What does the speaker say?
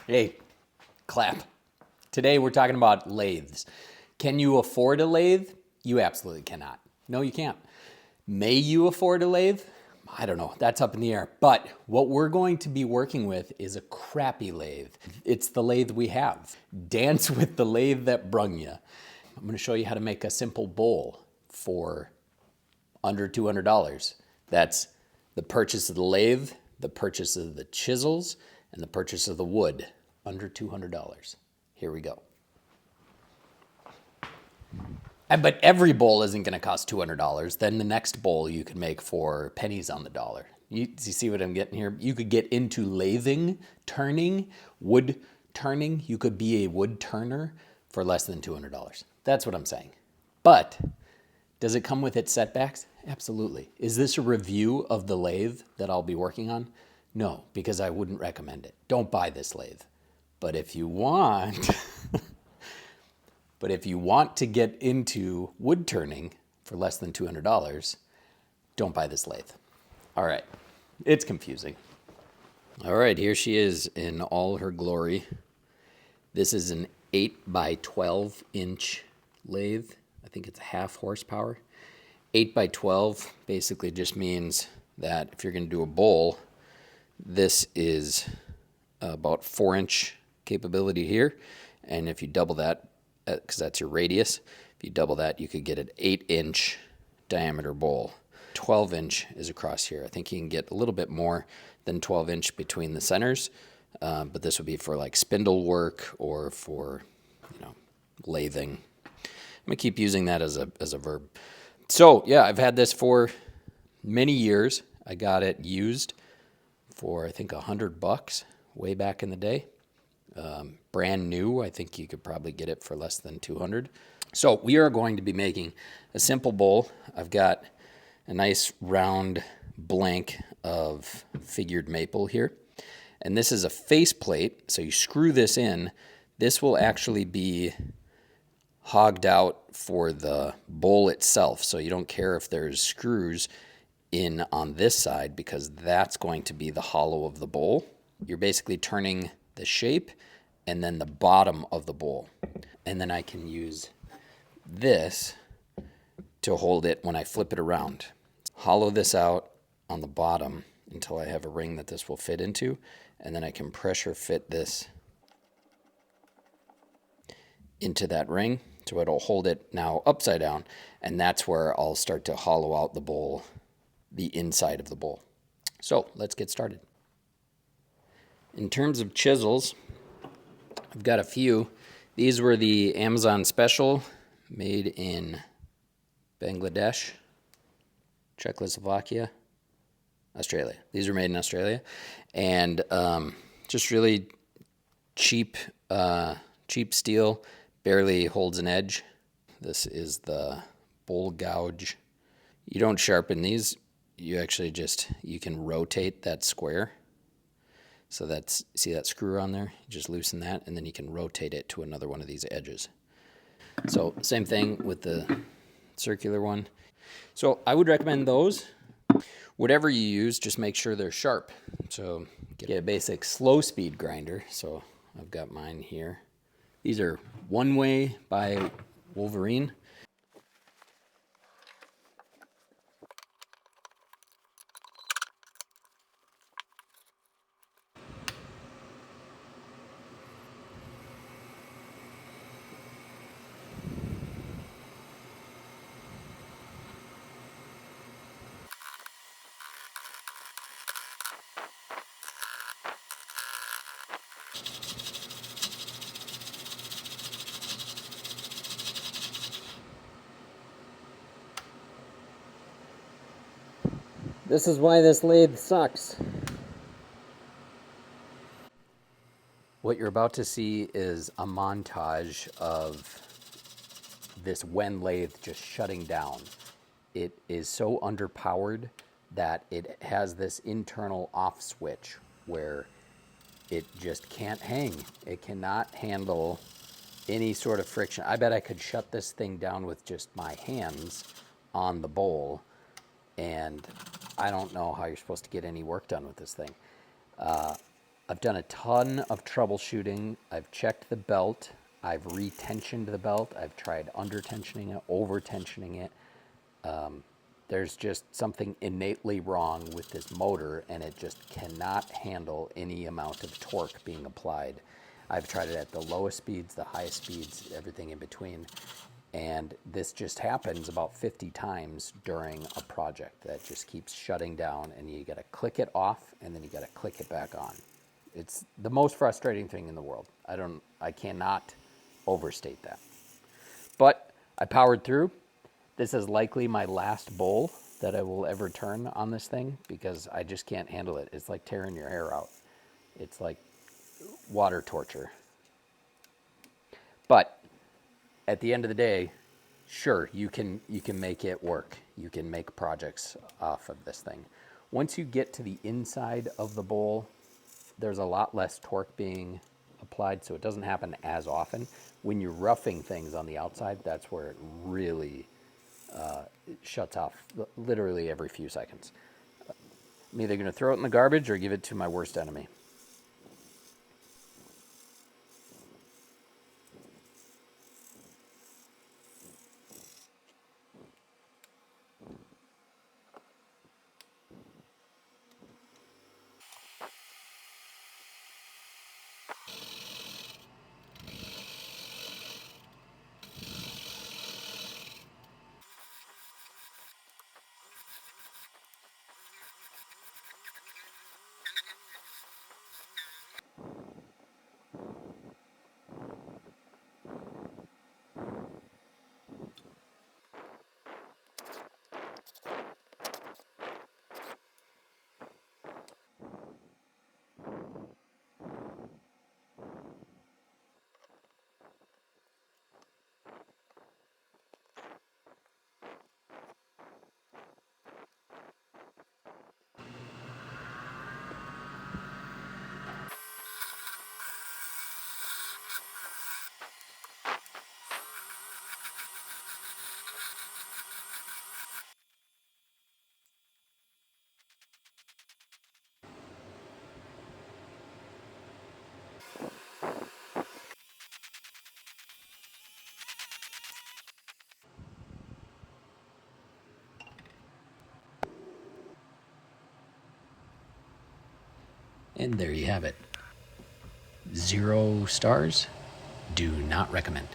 Hey, clap. Today we're talking about lathes. Can you afford a lathe? You absolutely cannot. No, you can't. May you afford a lathe? I don't know. That's up in the air. But what we're going to be working with is a crappy lathe. It's the lathe we have. Dance with the lathe that brung you. I'm going to show you how to make a simple bowl for under $200. That's the purchase of the lathe, the purchase of the chisels, and the purchase of the wood, under $200. Here we go. But every bowl isn't going to cost $200. Then the next bowl you can make for pennies on the dollar. You see what I'm getting here? You could get into lathing, turning, wood turning. You could be a wood turner for less than $200. That's what I'm saying. But does it come with its setbacks? Absolutely. Is this a review of the lathe that I'll be working on? No, because I wouldn't recommend it. Don't buy this lathe. But if you want, to get into wood turning for less than $200, don't buy this lathe. All right, it's confusing. All right, here she is in all her glory. This is an 8 by 12 inch lathe. I think it's a half horsepower. 8 by 12 basically just means that if you're going to do a bowl, this is about 4-inch capability here. And if you double that, because that's your radius, if you double that, you could get an 8-inch diameter bowl. 12-inch is across here. I think you can get a little bit more than 12-inch between the centers, but this would be for like spindle work or for, lathing. I'm gonna keep using that as a verb. So yeah, I've had this for many years. I got it used for I think $100 way back in the day. Brand new, I think you could probably get it for less than $200. So we are going to be making a simple bowl. I've got a nice round blank of figured maple here. And this is a face plate, so you screw this in. This will actually be hogged out for the bowl itself, so you don't care if there's screws in on this side because that's going to be the hollow of the bowl. You're basically turning the shape and then the bottom of the bowl. And then I can use this to hold it when I flip it around. Hollow this out on the bottom until I have a ring that this will fit into, and then I can pressure fit this into that ring so it'll hold it now upside down, and that's where I'll start to hollow out the bowl, the inside of the bowl. So let's get started. In terms of chisels, I've got a few. These were the Amazon Special, made in Bangladesh, Czechoslovakia, Australia. These are made in Australia, and just really cheap steel, barely holds an edge. This is the bowl gouge. You don't sharpen these. You actually you can rotate that square. So see that screw on there? You just loosen that, and then you can rotate it to another one of these edges. So same thing with the circular one. So I would recommend those. Whatever you use, just make sure they're sharp. So get a basic slow speed grinder. So I've got mine here. These are One Way by Wolverine. This is why this lathe sucks. What you're about to see is a montage of this Wen lathe just shutting down. It is so underpowered that it has this internal off switch where it just can't hang. It cannot handle any sort of friction. I bet I could shut this thing down with just my hands on the bowl, and I don't know how you're supposed to get any work done with this thing. I've done a ton of troubleshooting. I've checked the belt. I've retensioned the belt. I've tried under tensioning it, over tensioning it. There's just something innately wrong with this motor, and it just cannot handle any amount of torque being applied. I've tried it at the lowest speeds, the highest speeds, everything in between. And this just happens about 50 times during a project that just keeps shutting down, and you got to click it off and then you got to click it back on. It's the most frustrating thing in the world. I cannot overstate that. But I powered through. This is likely my last bowl that I will ever turn on this thing because I just can't handle it. It's like tearing your hair out. It's like water torture. But at the end of the day, sure, you can make it work. You can make projects off of this thing. Once you get to the inside of the bowl, there's a lot less torque being applied, so it doesn't happen as often. When you're roughing things on the outside, that's where it really it shuts off literally every few seconds. I'm either going to throw it in the garbage or give it to my worst enemy. And there you have it. 0 stars. Do not recommend.